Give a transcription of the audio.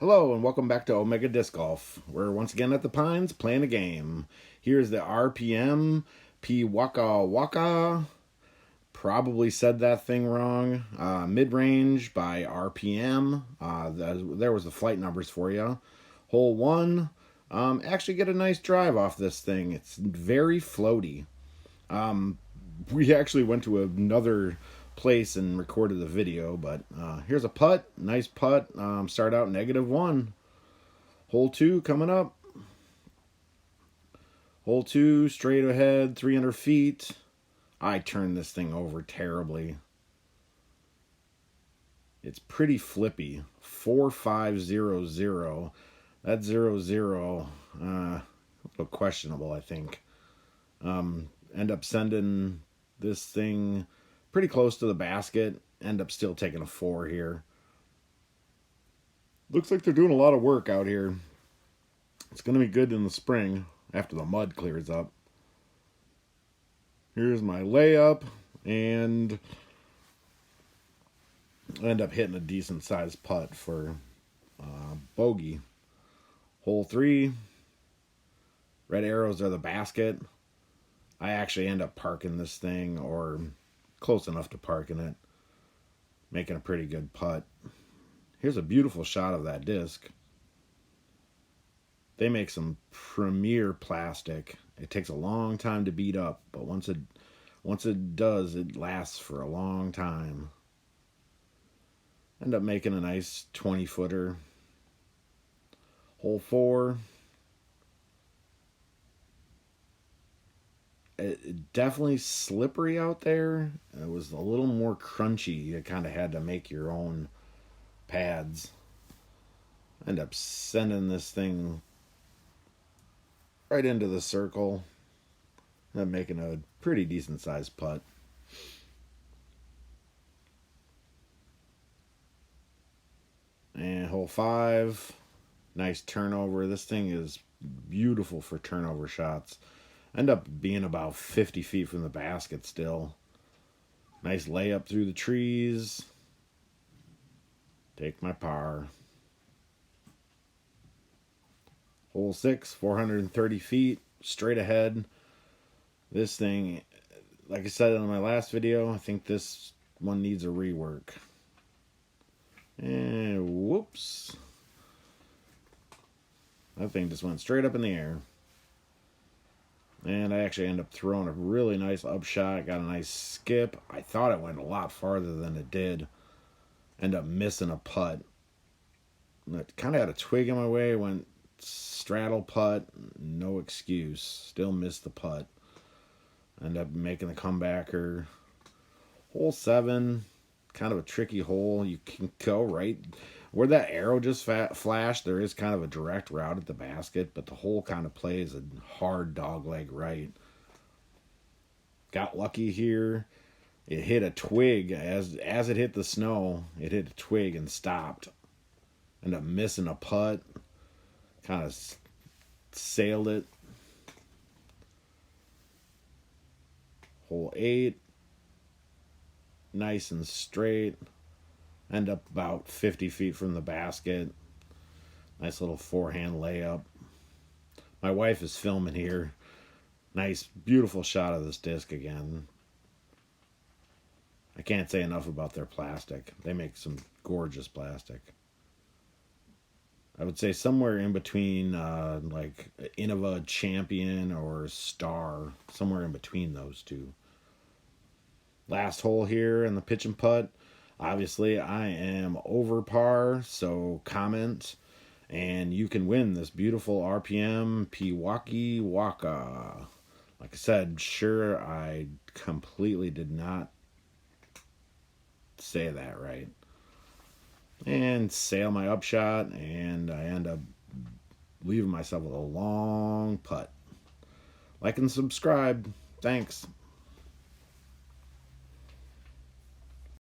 Hello and welcome back to Omega Disc Golf. We're once again at the Pines playing a game. Here's the RPM P Waka Waka. Probably said that thing wrong. Mid range by RPM. There was the flight numbers for you. Hole 1. Actually get a nice drive off this thing. It's very floaty. We actually went to another place and recorded the video, but here's a putt. Nice putt. Start out -1. Hole 2 coming up. Hole 2 straight ahead, 300 feet. I turned this thing over terribly. It's pretty flippy. 4-5-0-0. That 0-0, a little questionable, I think. End up sending this thing pretty close to the basket. End up still taking a 4 here. Looks like they're doing a lot of work out here. It's going to be good in the spring after the mud clears up. Here's my layup, and I end up hitting a decent sized putt for bogey. Hole 3, red arrows are the basket. I actually end up parking this thing, or close enough to parking it, making a pretty good putt. Here's a beautiful shot of that disc. They make some premier plastic. It takes a long time to beat up, but once it does, it lasts for a long time. End up making a nice 20-footer. Hole 4. It definitely slippery out there. It was a little more crunchy. You kind of had to make your own pads. End up sending this thing right into the circle. End up making a pretty decent sized putt. And hole 5, nice turnover. This thing is beautiful for turnover shots. End up being about 50 feet from the basket still. Nice layup through the trees. Take my par. Hole 6, 430 feet, straight ahead. This thing, like I said in my last video, I think this one needs a rework. And whoops. That thing just went straight up in the air. And I actually end up throwing a really nice upshot. Got a nice skip. I thought it went a lot farther than it did. End up missing a putt. It kind of had a twig in my way. Went straddle putt. No excuse. Still missed the putt. End up making the comebacker. Hole 7. Kind of a tricky hole. You can go right where that arrow just flashed. There is kind of a direct route at the basket, but the hole kind of plays a hard dogleg right. Got lucky here. It hit a twig as it hit the snow. It hit a twig and stopped. Ended up missing a putt. Kind of sailed it. Hole 8. Nice and straight. End up about 50 feet from the basket. Nice little forehand layup. My wife is filming here. Nice, beautiful shot of this disc again. I can't say enough about their plastic. They make some gorgeous plastic. I would say somewhere in between like Innova Champion or Star. Somewhere in between those two. Last hole here in the pitch and putt. Obviously, I am over par, so comment, and you can win this beautiful RPM Pewaukee Waka. Like I said, sure, I completely did not say that right. And sail my upshot, and I end up leaving myself with a long putt. Like and subscribe. Thanks.